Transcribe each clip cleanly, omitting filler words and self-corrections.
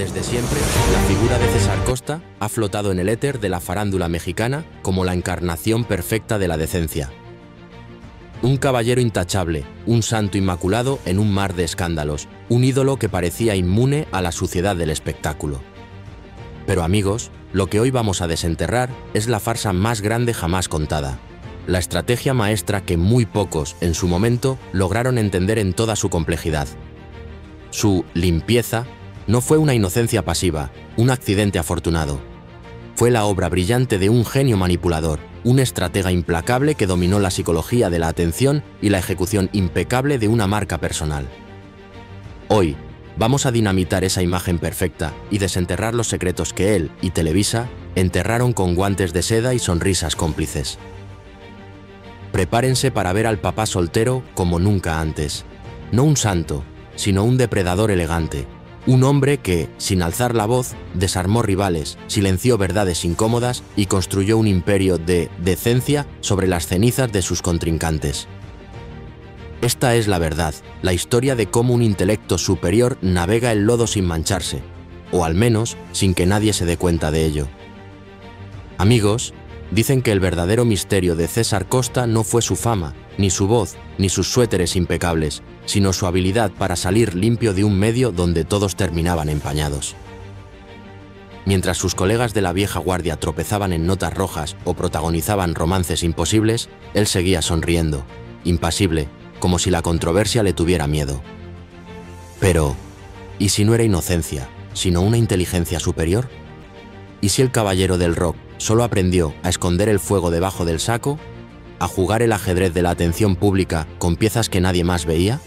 Desde siempre, la figura de César Costa ha flotado en el éter de la farándula mexicana como la encarnación perfecta de la decencia. Un caballero intachable, un santo inmaculado en un mar de escándalos, un ídolo que parecía inmune a la suciedad del espectáculo. Pero amigos, lo que hoy vamos a desenterrar es la farsa más grande jamás contada. La estrategia maestra que muy pocos, en su momento, lograron entender en toda su complejidad. Su limpieza no fue una inocencia pasiva, un accidente afortunado. Fue la obra brillante de un genio manipulador, un estratega implacable que dominó la psicología de la atención y la ejecución impecable de una marca personal. Hoy, vamos a dinamitar esa imagen perfecta y desenterrar los secretos que él y Televisa enterraron con guantes de seda y sonrisas cómplices. Prepárense para ver al papá soltero como nunca antes. No un santo, sino un depredador elegante. Un hombre que, sin alzar la voz, desarmó rivales, silenció verdades incómodas y construyó un imperio de decencia sobre las cenizas de sus contrincantes. Esta es la verdad, la historia de cómo un intelecto superior navega el lodo sin mancharse, o al menos sin que nadie se dé cuenta de ello. Amigos, dicen que el verdadero misterio de César Costa no fue su fama, ni su voz, ni sus suéteres impecables, sino su habilidad para salir limpio de un medio donde todos terminaban empañados. Mientras sus colegas de la vieja guardia tropezaban en notas rojas o protagonizaban romances imposibles, él seguía sonriendo, impasible, como si la controversia le tuviera miedo. Pero, ¿y si no era inocencia, sino una inteligencia superior? ¿Y si el caballero del rock solo aprendió a esconder el fuego debajo del saco, a jugar el ajedrez de la atención pública con piezas que nadie más veía?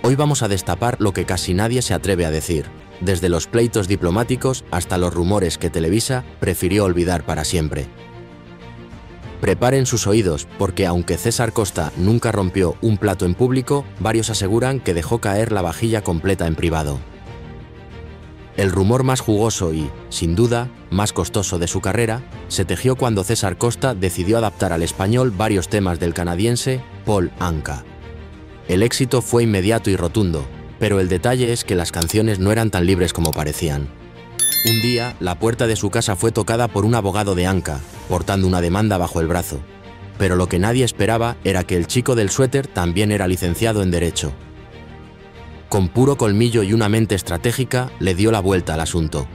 Hoy vamos a destapar lo que casi nadie se atreve a decir, desde los pleitos diplomáticos hasta los rumores que Televisa prefirió olvidar para siempre. Preparen sus oídos, porque aunque César Costa nunca rompió un plato en público, varios aseguran que dejó caer la vajilla completa en privado. El rumor más jugoso y, sin duda, más costoso de su carrera se tejió cuando César Costa decidió adaptar al español varios temas del canadiense Paul Anka. El éxito fue inmediato y rotundo, pero el detalle es que las canciones no eran tan libres como parecían. Un día, la puerta de su casa fue tocada por un abogado de Anka, portando una demanda bajo el brazo. Pero lo que nadie esperaba era que el chico del suéter también era licenciado en Derecho. Con puro colmillo y una mente estratégica, le dio la vuelta al asunto.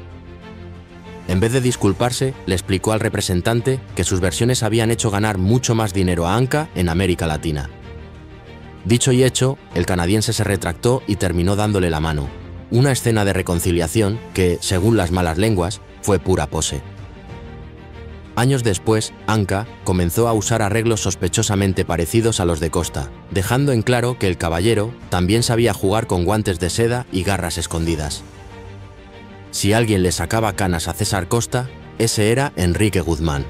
En vez de disculparse, le explicó al representante que sus versiones habían hecho ganar mucho más dinero a Anka en América Latina. Dicho y hecho, el canadiense se retractó y terminó dándole la mano. Una escena de reconciliación que, según las malas lenguas, fue pura pose. Años después, Anka comenzó a usar arreglos sospechosamente parecidos a los de Costa, dejando en claro que el caballero también sabía jugar con guantes de seda y garras escondidas. Si alguien le sacaba canas a César Costa, ese era Enrique Guzmán.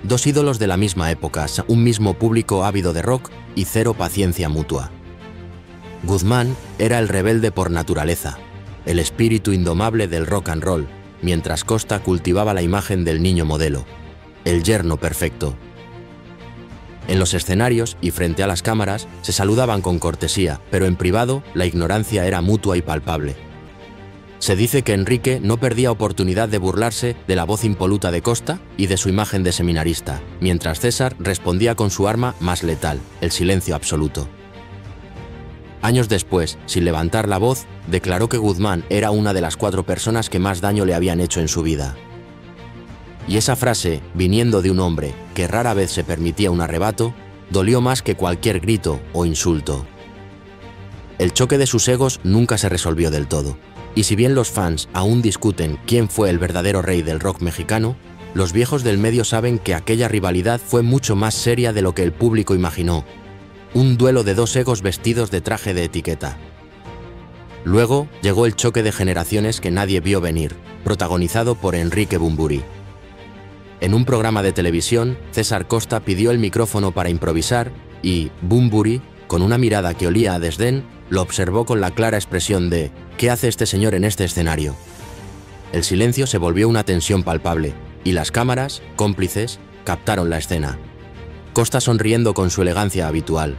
Dos ídolos de la misma época, un mismo público ávido de rock y cero paciencia mutua. Guzmán era el rebelde por naturaleza, el espíritu indomable del rock and roll, mientras Costa cultivaba la imagen del niño modelo, el yerno perfecto. En los escenarios y frente a las cámaras se saludaban con cortesía, pero en privado la ignorancia era mutua y palpable. Se dice que Enrique no perdía oportunidad de burlarse de la voz impoluta de Costa y de su imagen de seminarista, mientras César respondía con su arma más letal, el silencio absoluto. Años después, sin levantar la voz, declaró que Guzmán era una de las 4 personas que más daño le habían hecho en su vida. Y esa frase, viniendo de un hombre que rara vez se permitía un arrebato, dolió más que cualquier grito o insulto. El choque de sus egos nunca se resolvió del todo, y si bien los fans aún discuten quién fue el verdadero rey del rock mexicano, los viejos del medio saben que aquella rivalidad fue mucho más seria de lo que el público imaginó. Un duelo de dos egos vestidos de traje de etiqueta. Luego llegó el choque de generaciones que nadie vio venir, protagonizado por Enrique Bunbury. En un programa de televisión, César Costa pidió el micrófono para improvisar y Bunbury, con una mirada que olía a desdén, lo observó con la clara expresión de «¿Qué hace este señor en este escenario?». El silencio se volvió una tensión palpable y las cámaras, cómplices, captaron la escena. Costa sonriendo con su elegancia habitual.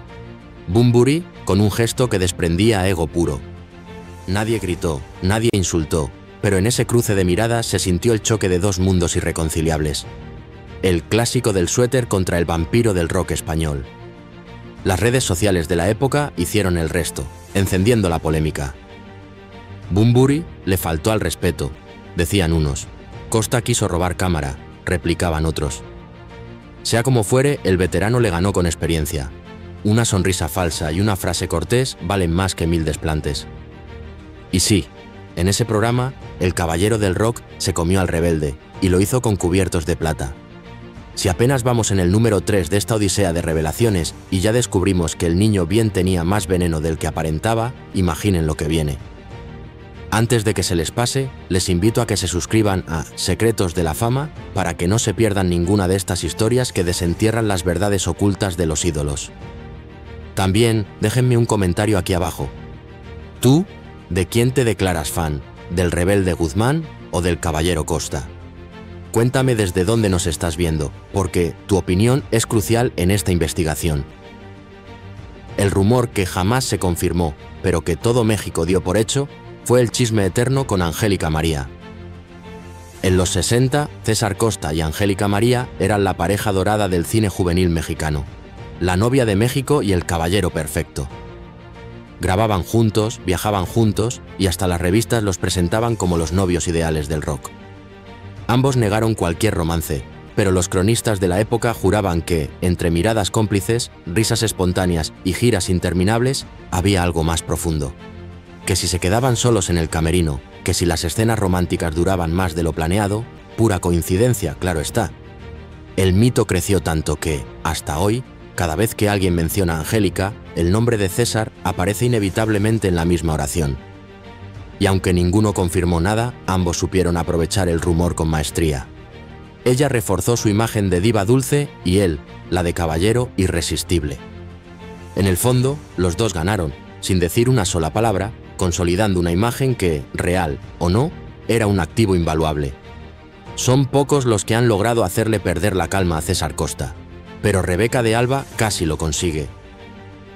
Bunbury con un gesto que desprendía ego puro. Nadie gritó, nadie insultó, pero en ese cruce de miradas se sintió el choque de dos mundos irreconciliables. El clásico del suéter contra el vampiro del rock español. Las redes sociales de la época hicieron el resto, encendiendo la polémica. Bunbury le faltó al respeto, decían unos. Costa quiso robar cámara, replicaban otros. Sea como fuere, el veterano le ganó con experiencia. Una sonrisa falsa y una frase cortés valen más que 1000 desplantes. Y sí, en ese programa, el caballero del rock se comió al rebelde y lo hizo con cubiertos de plata. Si apenas vamos en el número 3 de esta odisea de revelaciones y ya descubrimos que el niño bien tenía más veneno del que aparentaba, imaginen lo que viene. Antes de que se les pase, les invito a que se suscriban a Secretos de la Fama para que no se pierdan ninguna de estas historias que desentierran las verdades ocultas de los ídolos. También déjenme un comentario aquí abajo. ¿Tú, de quién te declaras fan? ¿Del rebelde Guzmán o del caballero Costa? Cuéntame desde dónde nos estás viendo, porque tu opinión es crucial en esta investigación. El rumor que jamás se confirmó, pero que todo México dio por hecho, fue el chisme eterno con Angélica María. En los 60, César Costa y Angélica María eran la pareja dorada del cine juvenil mexicano, la novia de México y el caballero perfecto. Grababan juntos, viajaban juntos y hasta las revistas los presentaban como los novios ideales del rock. Ambos negaron cualquier romance, pero los cronistas de la época juraban que, entre miradas cómplices, risas espontáneas y giras interminables, había algo más profundo. Que si se quedaban solos en el camerino, que si las escenas románticas duraban más de lo planeado, pura coincidencia, claro está. El mito creció tanto que, hasta hoy, cada vez que alguien menciona a Angélica, el nombre de César aparece inevitablemente en la misma oración. Y aunque ninguno confirmó nada, ambos supieron aprovechar el rumor con maestría. Ella reforzó su imagen de diva dulce y él, la de caballero irresistible. En el fondo, los dos ganaron, sin decir una sola palabra, consolidando una imagen que, real o no, era un activo invaluable. Son pocos los que han logrado hacerle perder la calma a César Costa, pero Rebeca de Alba casi lo consigue.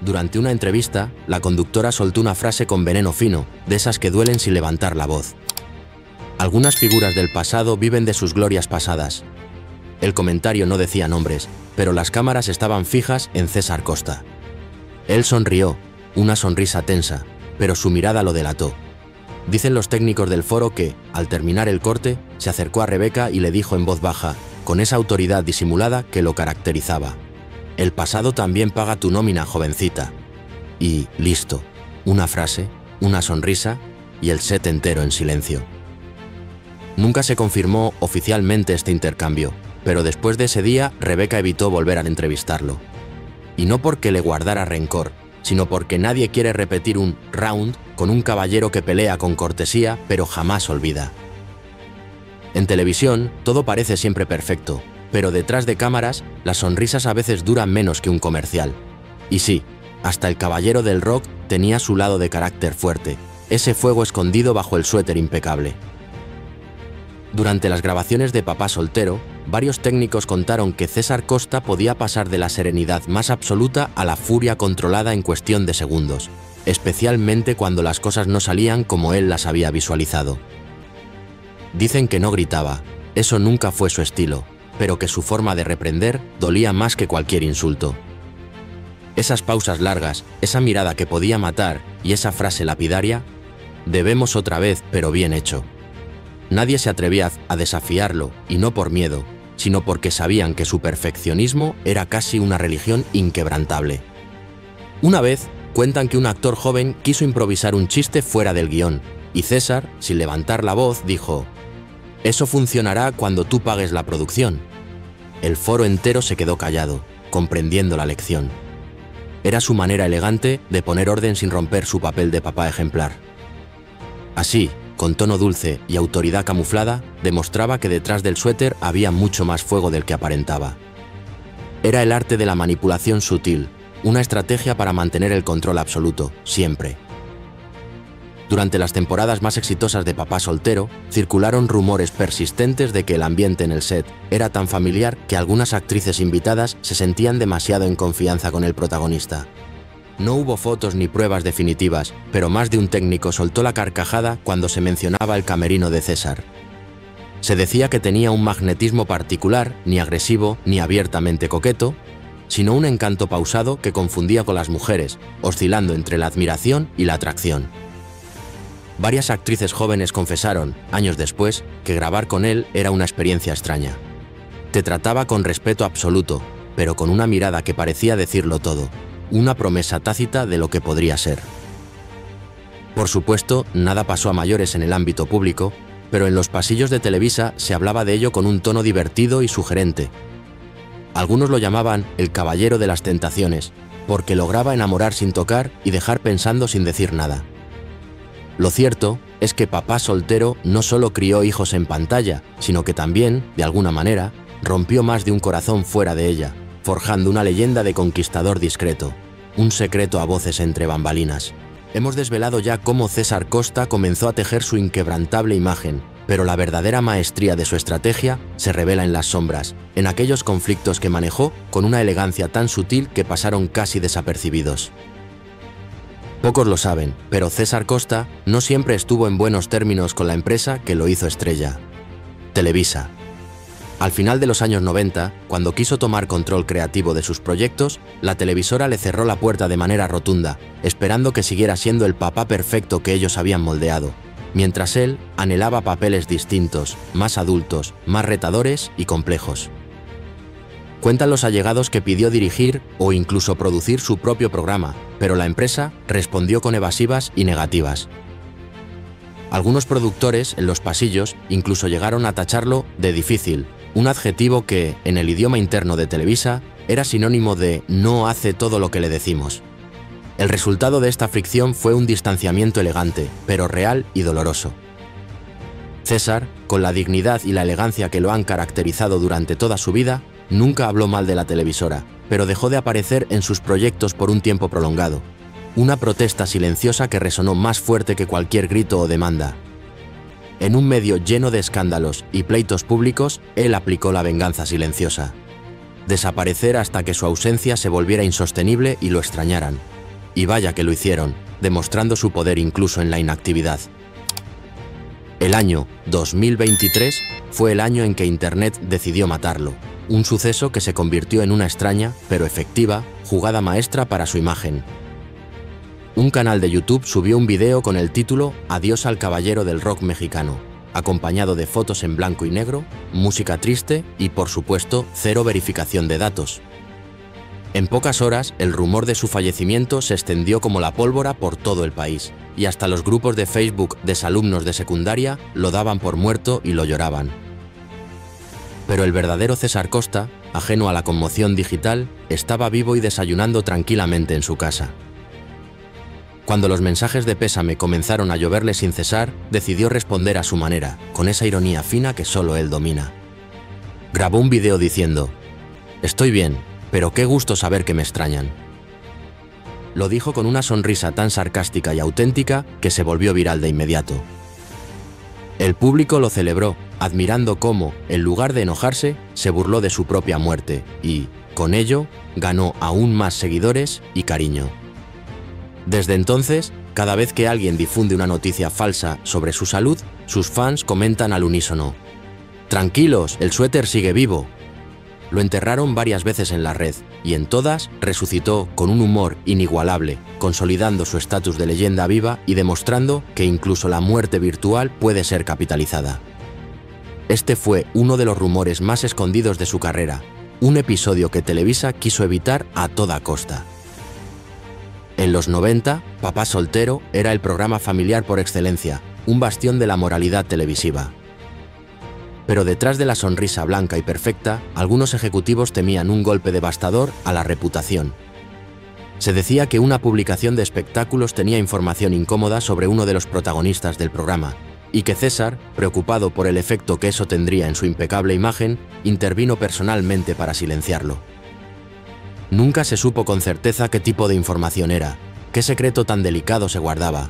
Durante una entrevista, la conductora soltó una frase con veneno fino, de esas que duelen sin levantar la voz. Algunas figuras del pasado viven de sus glorias pasadas. El comentario no decía nombres, pero las cámaras estaban fijas en César Costa. Él sonrió, una sonrisa tensa, pero su mirada lo delató. Dicen los técnicos del foro que, al terminar el corte, se acercó a Rebeca y le dijo en voz baja, con esa autoridad disimulada que lo caracterizaba: «El pasado también paga tu nómina, jovencita». Y listo, una frase, una sonrisa y el set entero en silencio. Nunca se confirmó oficialmente este intercambio, pero después de ese día Rebeca evitó volver a entrevistarlo. Y no porque le guardara rencor, sino porque nadie quiere repetir un round con un caballero que pelea con cortesía pero jamás olvida. En televisión todo parece siempre perfecto, pero detrás de cámaras las sonrisas a veces duran menos que un comercial. Y sí, hasta el caballero del rock tenía su lado de carácter fuerte, ese fuego escondido bajo el suéter impecable. Durante las grabaciones de Papá Soltero, varios técnicos contaron que César Costa podía pasar de la serenidad más absoluta a la furia controlada en cuestión de segundos, especialmente cuando las cosas no salían como él las había visualizado. Dicen que no gritaba, eso nunca fue su estilo, pero que su forma de reprender dolía más que cualquier insulto. Esas pausas largas, esa mirada que podía matar y esa frase lapidaria: «Debemos otra vez, pero bien hecho». Nadie se atrevía a desafiarlo, y no por miedo, sino porque sabían que su perfeccionismo era casi una religión inquebrantable. Una vez, cuentan que un actor joven quiso improvisar un chiste fuera del guión, y César, sin levantar la voz, dijo: «Eso funcionará cuando tú pagues la producción». El foro entero se quedó callado, comprendiendo la lección. Era su manera elegante de poner orden sin romper su papel de papá ejemplar. Así, con tono dulce y autoridad camuflada, demostraba que detrás del suéter había mucho más fuego del que aparentaba. Era el arte de la manipulación sutil, una estrategia para mantener el control absoluto, siempre. Durante las temporadas más exitosas de Papá Soltero, circularon rumores persistentes de que el ambiente en el set era tan familiar que algunas actrices invitadas se sentían demasiado en confianza con el protagonista. No hubo fotos ni pruebas definitivas, pero más de un técnico soltó la carcajada cuando se mencionaba el camerino de César. Se decía que tenía un magnetismo particular, ni agresivo ni abiertamente coqueto, sino un encanto pausado que confundía con las mujeres, oscilando entre la admiración y la atracción. Varias actrices jóvenes confesaron, años después, que grabar con él era una experiencia extraña. Te trataba con respeto absoluto, pero con una mirada que parecía decirlo todo, una promesa tácita de lo que podría ser. Por supuesto, nada pasó a mayores en el ámbito público, pero en los pasillos de Televisa se hablaba de ello con un tono divertido y sugerente. Algunos lo llamaban el caballero de las tentaciones, porque lograba enamorar sin tocar y dejar pensando sin decir nada. Lo cierto es que Papá Soltero no solo crió hijos en pantalla, sino que también, de alguna manera, rompió más de un corazón fuera de ella, forjando una leyenda de conquistador discreto, un secreto a voces entre bambalinas. Hemos desvelado ya cómo César Costa comenzó a tejer su inquebrantable imagen, pero la verdadera maestría de su estrategia se revela en las sombras, en aquellos conflictos que manejó con una elegancia tan sutil que pasaron casi desapercibidos. Pocos lo saben, pero César Costa no siempre estuvo en buenos términos con la empresa que lo hizo estrella, Televisa. Al final de los años 90, cuando quiso tomar control creativo de sus proyectos, la televisora le cerró la puerta de manera rotunda, esperando que siguiera siendo el papá perfecto que ellos habían moldeado, mientras él anhelaba papeles distintos, más adultos, más retadores y complejos. Cuentan los allegados que pidió dirigir o incluso producir su propio programa, pero la empresa respondió con evasivas y negativas. Algunos productores en los pasillos incluso llegaron a tacharlo de difícil, un adjetivo que, en el idioma interno de Televisa, era sinónimo de no hace todo lo que le decimos. El resultado de esta fricción fue un distanciamiento elegante, pero real y doloroso. César, con la dignidad y la elegancia que lo han caracterizado durante toda su vida, nunca habló mal de la televisora, pero dejó de aparecer en sus proyectos por un tiempo prolongado. Una protesta silenciosa que resonó más fuerte que cualquier grito o demanda. En un medio lleno de escándalos y pleitos públicos, él aplicó la venganza silenciosa. Desaparecer hasta que su ausencia se volviera insostenible y lo extrañaran. Y vaya que lo hicieron, demostrando su poder incluso en la inactividad. El año 2023 fue el año en que Internet decidió matarlo, un suceso que se convirtió en una extraña, pero efectiva, jugada maestra para su imagen. Un canal de YouTube subió un video con el título Adiós al caballero del rock mexicano, acompañado de fotos en blanco y negro, música triste y, por supuesto, cero verificación de datos. En pocas horas, el rumor de su fallecimiento se extendió como la pólvora por todo el país, y hasta los grupos de Facebook de exalumnos de secundaria lo daban por muerto y lo lloraban. Pero el verdadero César Costa, ajeno a la conmoción digital, estaba vivo y desayunando tranquilamente en su casa. Cuando los mensajes de pésame comenzaron a lloverle sin cesar, decidió responder a su manera, con esa ironía fina que solo él domina. Grabó un video diciendo: «Estoy bien, pero qué gusto saber que me extrañan». Lo dijo con una sonrisa tan sarcástica y auténtica que se volvió viral de inmediato. El público lo celebró, admirando cómo, en lugar de enojarse, se burló de su propia muerte y, con ello, ganó aún más seguidores y cariño. Desde entonces, cada vez que alguien difunde una noticia falsa sobre su salud, sus fans comentan al unísono: «Tranquilos, el suéter sigue vivo». Lo enterraron varias veces en la red, y en todas resucitó con un humor inigualable, consolidando su estatus de leyenda viva y demostrando que incluso la muerte virtual puede ser capitalizada. Este fue uno de los rumores más escondidos de su carrera, un episodio que Televisa quiso evitar a toda costa. En los 90, Papá Soltero era el programa familiar por excelencia, un bastión de la moralidad televisiva. Pero detrás de la sonrisa blanca y perfecta, algunos ejecutivos temían un golpe devastador a la reputación. Se decía que una publicación de espectáculos tenía información incómoda sobre uno de los protagonistas del programa, y que César, preocupado por el efecto que eso tendría en su impecable imagen, intervino personalmente para silenciarlo. Nunca se supo con certeza qué tipo de información era, qué secreto tan delicado se guardaba,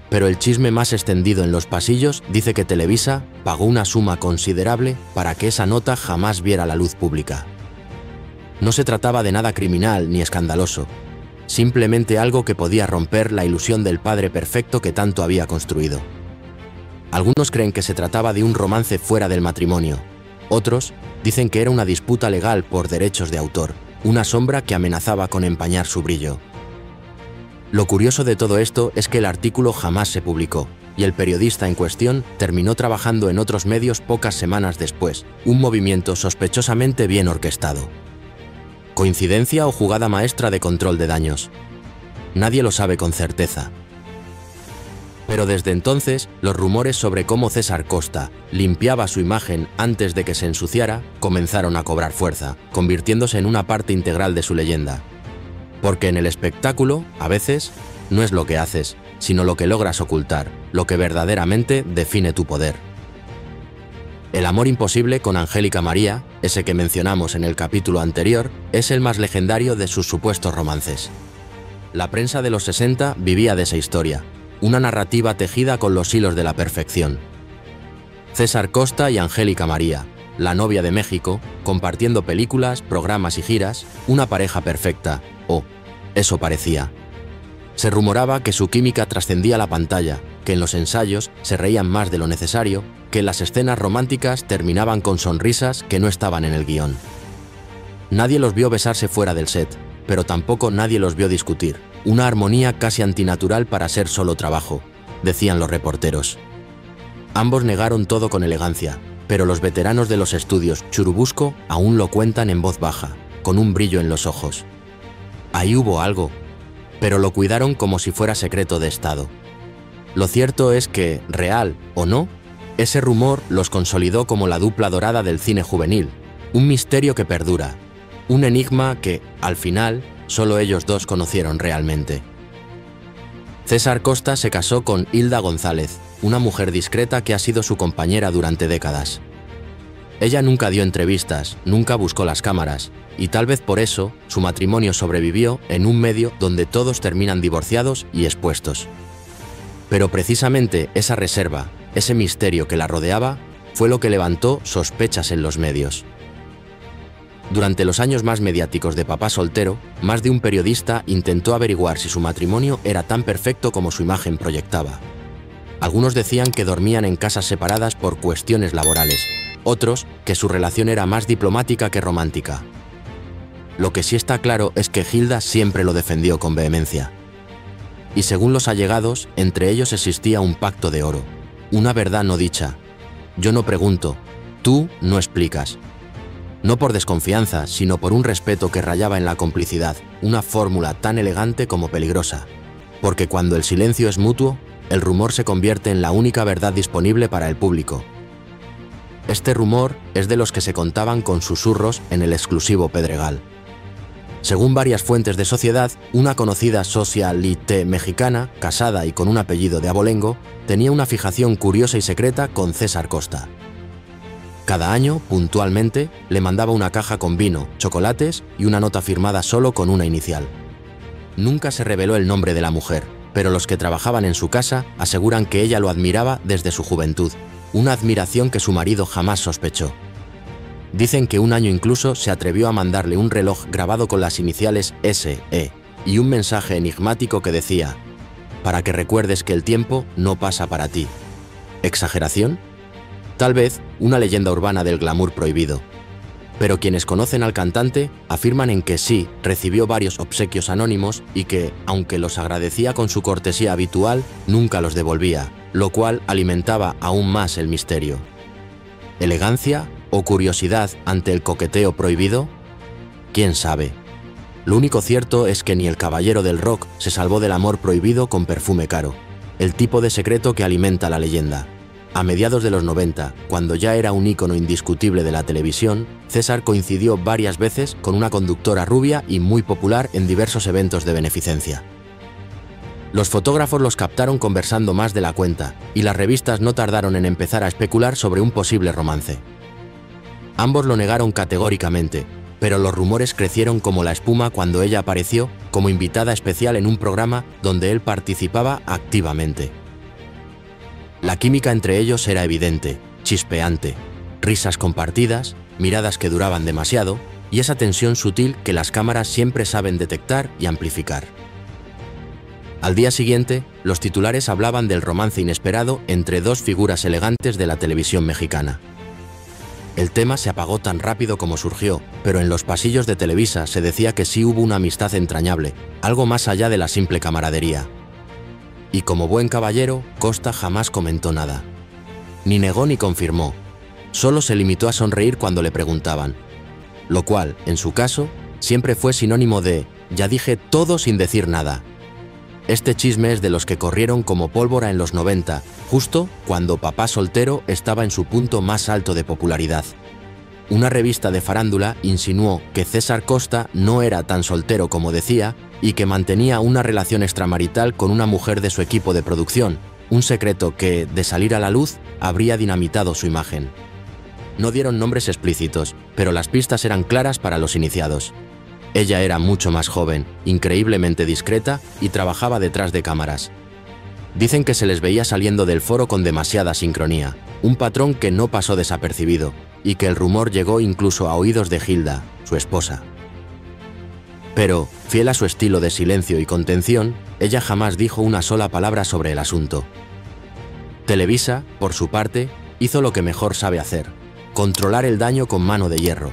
pero el chisme más extendido en los pasillos dice que Televisa pagó una suma considerable para que esa nota jamás viera la luz pública. No se trataba de nada criminal ni escandaloso. simplemente algo que podía romper la ilusión del padre perfecto que tanto había construido. Algunos creen que se trataba de un romance fuera del matrimonio. Otros dicen que era una disputa legal por derechos de autor, una sombra que amenazaba con empañar su brillo. Lo curioso de todo esto es que el artículo jamás se publicó, y el periodista en cuestión terminó trabajando en otros medios pocas semanas después, un movimiento sospechosamente bien orquestado. ¿Coincidencia o jugada maestra de control de daños? Nadie lo sabe con certeza. Pero desde entonces, los rumores sobre cómo César Costa limpiaba su imagen antes de que se ensuciara comenzaron a cobrar fuerza, convirtiéndose en una parte integral de su leyenda. Porque en el espectáculo, a veces, no es lo que haces, sino lo que logras ocultar, lo que verdaderamente define tu poder. El amor imposible con Angélica María, ese que mencionamos en el capítulo anterior, es el más legendario de sus supuestos romances. La prensa de los 60 vivía de esa historia, una narrativa tejida con los hilos de la perfección. César Costa y Angélica María, la novia de México, compartiendo películas, programas y giras, una pareja perfecta, o eso parecía. Se rumoraba que su química trascendía la pantalla, que en los ensayos se reían más de lo necesario, que en las escenas románticas terminaban con sonrisas que no estaban en el guión. Nadie los vio besarse fuera del set, pero tampoco nadie los vio discutir, una armonía casi antinatural para ser solo trabajo, decían los reporteros. Ambos negaron todo con elegancia, pero los veteranos de los estudios Churubusco aún lo cuentan en voz baja, con un brillo en los ojos. Ahí hubo algo, pero lo cuidaron como si fuera secreto de Estado. Lo cierto es que, real o no, ese rumor los consolidó como la dupla dorada del cine juvenil, un misterio que perdura, un enigma que, al final, solo ellos dos conocieron realmente. César Costa se casó con Hilda González, una mujer discreta que ha sido su compañera durante décadas. Ella nunca dio entrevistas, nunca buscó las cámaras, y tal vez por eso su matrimonio sobrevivió en un medio donde todos terminan divorciados y expuestos. Pero precisamente esa reserva, ese misterio que la rodeaba, fue lo que levantó sospechas en los medios. Durante los años más mediáticos de Papá Soltero, más de un periodista intentó averiguar si su matrimonio era tan perfecto como su imagen proyectaba. Algunos decían que dormían en casas separadas por cuestiones laborales, otros que su relación era más diplomática que romántica. Lo que sí está claro es que Hilda siempre lo defendió con vehemencia. Y según los allegados, entre ellos existía un pacto de oro, una verdad no dicha. Yo no pregunto, tú no explicas. No por desconfianza, sino por un respeto que rayaba en la complicidad, una fórmula tan elegante como peligrosa. Porque cuando el silencio es mutuo, el rumor se convierte en la única verdad disponible para el público. Este rumor es de los que se contaban con susurros en el exclusivo Pedregal. Según varias fuentes de sociedad, una conocida socialité mexicana, casada y con un apellido de abolengo, tenía una fijación curiosa y secreta con César Costa. Cada año, puntualmente, le mandaba una caja con vino, chocolates y una nota firmada solo con una inicial. Nunca se reveló el nombre de la mujer, pero los que trabajaban en su casa aseguran que ella lo admiraba desde su juventud, una admiración que su marido jamás sospechó. Dicen que un año incluso se atrevió a mandarle un reloj grabado con las iniciales SE y un mensaje enigmático que decía: para que recuerdes que el tiempo no pasa para ti. ¿Exageración? Tal vez una leyenda urbana del glamour prohibido. Pero quienes conocen al cantante afirman en que sí recibió varios obsequios anónimos y que, aunque los agradecía con su cortesía habitual, nunca los devolvía, lo cual alimentaba aún más el misterio. ¿Elegancia o curiosidad ante el coqueteo prohibido? ¿Quién sabe? Lo único cierto es que ni el caballero del rock se salvó del amor prohibido con perfume caro, el tipo de secreto que alimenta la leyenda. A mediados de los 90, cuando ya era un ícono indiscutible de la televisión, César coincidió varias veces con una conductora rubia y muy popular en diversos eventos de beneficencia. Los fotógrafos los captaron conversando más de la cuenta, y las revistas no tardaron en empezar a especular sobre un posible romance. Ambos lo negaron categóricamente, pero los rumores crecieron como la espuma cuando ella apareció como invitada especial en un programa donde él participaba activamente. La química entre ellos era evidente, chispeante, risas compartidas, miradas que duraban demasiado, y esa tensión sutil que las cámaras siempre saben detectar y amplificar. Al día siguiente, los titulares hablaban del romance inesperado entre dos figuras elegantes de la televisión mexicana. El tema se apagó tan rápido como surgió, pero en los pasillos de Televisa se decía que sí hubo una amistad entrañable, algo más allá de la simple camaradería. Y como buen caballero, Costa jamás comentó nada. Ni negó ni confirmó. Solo se limitó a sonreír cuando le preguntaban. Lo cual, en su caso, siempre fue sinónimo de «ya dije todo sin decir nada». Este chisme es de los que corrieron como pólvora en los 90, justo cuando Papá Soltero estaba en su punto más alto de popularidad. Una revista de farándula insinuó que César Costa no era tan soltero como decía y que mantenía una relación extramarital con una mujer de su equipo de producción, un secreto que, de salir a la luz, habría dinamitado su imagen. No dieron nombres explícitos, pero las pistas eran claras para los iniciados. Ella era mucho más joven, increíblemente discreta y trabajaba detrás de cámaras. Dicen que se les veía saliendo del foro con demasiada sincronía, un patrón que no pasó desapercibido y que el rumor llegó incluso a oídos de Gilda, su esposa. Pero, fiel a su estilo de silencio y contención, ella jamás dijo una sola palabra sobre el asunto. Televisa, por su parte, hizo lo que mejor sabe hacer: controlar el daño con mano de hierro.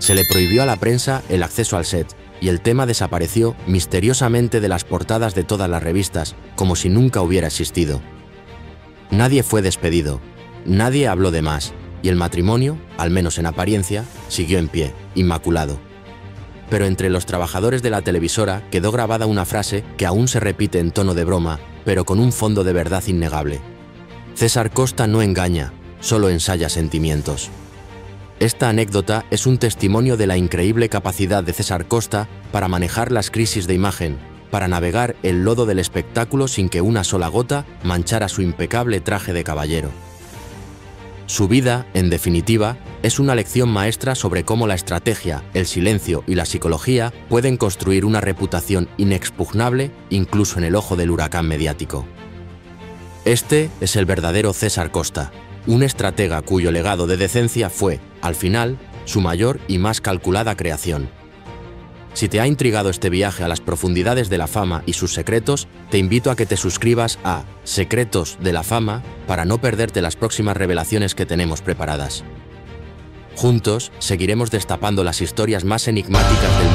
Se le prohibió a la prensa el acceso al set y el tema desapareció misteriosamente de las portadas de todas las revistas, como si nunca hubiera existido. Nadie fue despedido, nadie habló de más, y el matrimonio, al menos en apariencia, siguió en pie, inmaculado. Pero entre los trabajadores de la televisora quedó grabada una frase que aún se repite en tono de broma, pero con un fondo de verdad innegable. César Costa no engaña, solo ensaya sentimientos. Esta anécdota es un testimonio de la increíble capacidad de César Costa para manejar las crisis de imagen, para navegar el lodo del espectáculo sin que una sola gota manchara su impecable traje de caballero. Su vida, en definitiva, es una lección maestra sobre cómo la estrategia, el silencio y la psicología pueden construir una reputación inexpugnable incluso en el ojo del huracán mediático. Este es el verdadero César Costa, un estratega cuyo legado de decencia fue, al final, su mayor y más calculada creación. Si te ha intrigado este viaje a las profundidades de la fama y sus secretos, te invito a que te suscribas a Secretos de la Fama para no perderte las próximas revelaciones que tenemos preparadas. Juntos, seguiremos destapando las historias más enigmáticas del mundo.